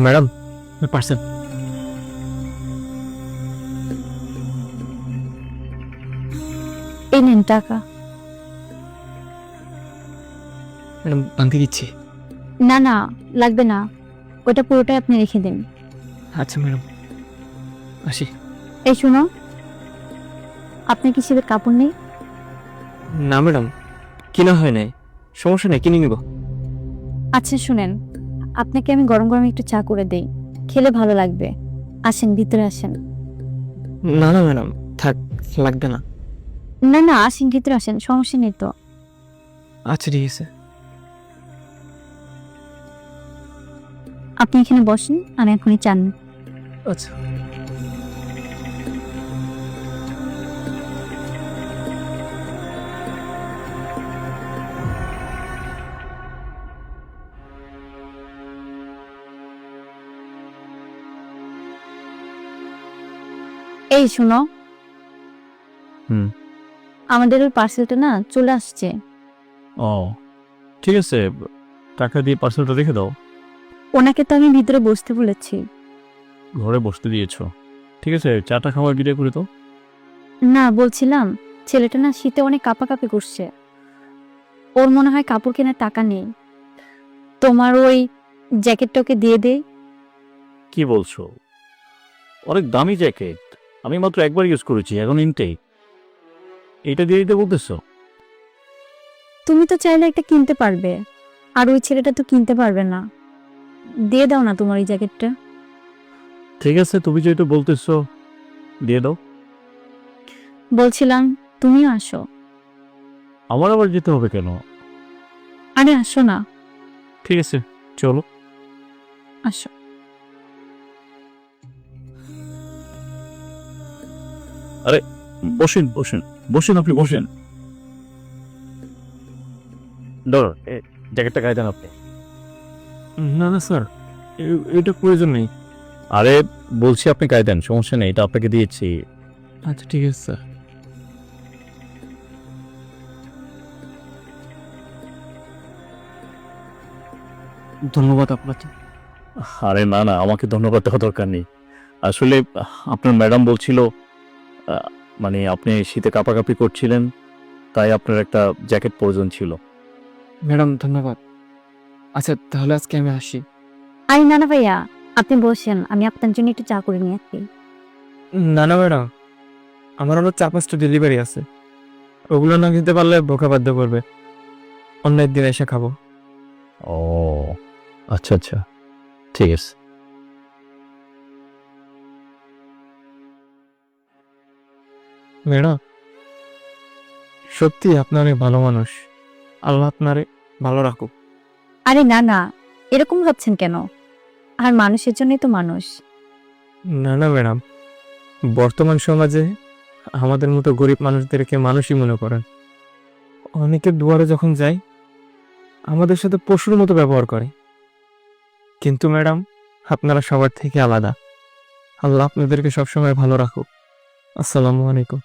Madam, parcel. এই নেন টাকা। ম্যাডাম, ভাঙতে দিচ্ছি। না না, লাগবে না, ওটা পুরোটাই আপনি রেখে দিন। আচ্ছা ম্যাডাম, আসি। এই শুনো, আপনার কি শীতের কাপড় নেই? না ম্যাডাম, কিনা হয় নাই, সমস্যা নেই, কিনে নিব। আচ্ছা শুনেন, আপনাকে আমি গরম গরম একটু চা করে দেই, খেলে ভালো লাগবে। আসেন, ভিতরে আসেন। না না ম্যাডাম, থাক, লাগবে না। না না, আসেন, ভিতরে আসেন, সমস্যা নেই তো। আচ্ছা ঠিক আছে। আপনি এখানে বসেন, আমি এখনই চান। আচ্ছা। এই শুনো, হুম। আমাদের ওই পার্সেলটা না চলে আসছে। ও ঠিক আছে, টাকা দিয়ে পার্সেলটা রেখে দাও। ওনাকে তো আমি ভিতরে বসতে বলেছি। ঘরে বসতে দিয়েছো, ঠিক আছে, চাটা খাবার বিদায় করে দাও। না, বলছিলাম ছেলেটা না শীতে অনেক কাঁপাকাঁপি করছে, ওর মনে হয় কাপড় কেনার টাকা নেই। তোমার ওই জ্যাকেটটা ওকে দিয়ে দেই। কি বলছো? অনেক দামি জ্যাকেট, আমি মাত্র একবার ইউজ করেছি, এখন ইনটেক। এটা দিয়ে দিতে বলতেছো? তুমি তো চাইলে একটা কিনতে পারবে, আর ওই ছেলেটা তো কিনতে পারবে না। দিয়ে দাও না তোমার ওই জ্যাকেটটা। ঠিক আছে, তুমি যেহেতু বলতেছো, দিয়ে দাও। বলছিলাম তুমিও আসো। আমার আবার যেতে হবে কেন? আরে আসো না। ঠিক আছে, চলো। আসো। বসেন বসেন বসেন, আপনি বসেন। ধরো, জ্যাকেটটা গায়ে দেন আপনি। না না স্যার, এটা প্রয়োজন নেই। আরে বলছি আপনি গায়ে দেন, সমস্যা নেই, এটা আপনাকে দিয়েছি। আচ্ছা ঠিক আছে স্যার। ধন্যবাদ আপনাকে। আরে না না, আমাকে ধন্যবাদ দেওয়ার দরকার নেই। আসলে আপনার ম্যাডাম বলছিল, মানে আপনি শীতে কাঁপাকাঁপি করছিলেন, তাই আপনার একটা জ্যাকেট প্রয়োজন ছিল। ম্যাডাম ধন্যবাদ। আচ্ছা তাহলে আজকে আমি আসি। আরে না না ভাইয়া, আপনি বসেন, আমি আপনার জন্য একটু চা করে নিয়ে আসি। না না ম্যাডাম, আমার আরো 4-5টা ডেলিভারি আছে, ওগুলো না খেতে পারলে বোকা বাধ্য করবে। অন্য একদিন এসে খাবো। ও আচ্ছা আচ্ছা, ঠিক আছে। ম্যাডাম, সত্যি আপনি অনেক ভালো মানুষ, আল্লাহ আপনারে ভালো রাখুক। আরে না না, এরকম ভাবছেন কেন? আর মানুষের জন্যই তো মানুষ। না না ম্যাডাম, বর্তমান সমাজে আমাদের মতো গরিব মানুষদেরকে মানুষই মনে করেন। অনেকের দুয়ারে যখন যাই, আমাদের সাথে পশুর মতো ব্যবহার করে। কিন্তু ম্যাডাম, আপনারা সবার থেকে আলাদা। আল্লাহ আপনাদেরকে সবসময় ভালো রাখুক। আসসালামু আলাইকুম।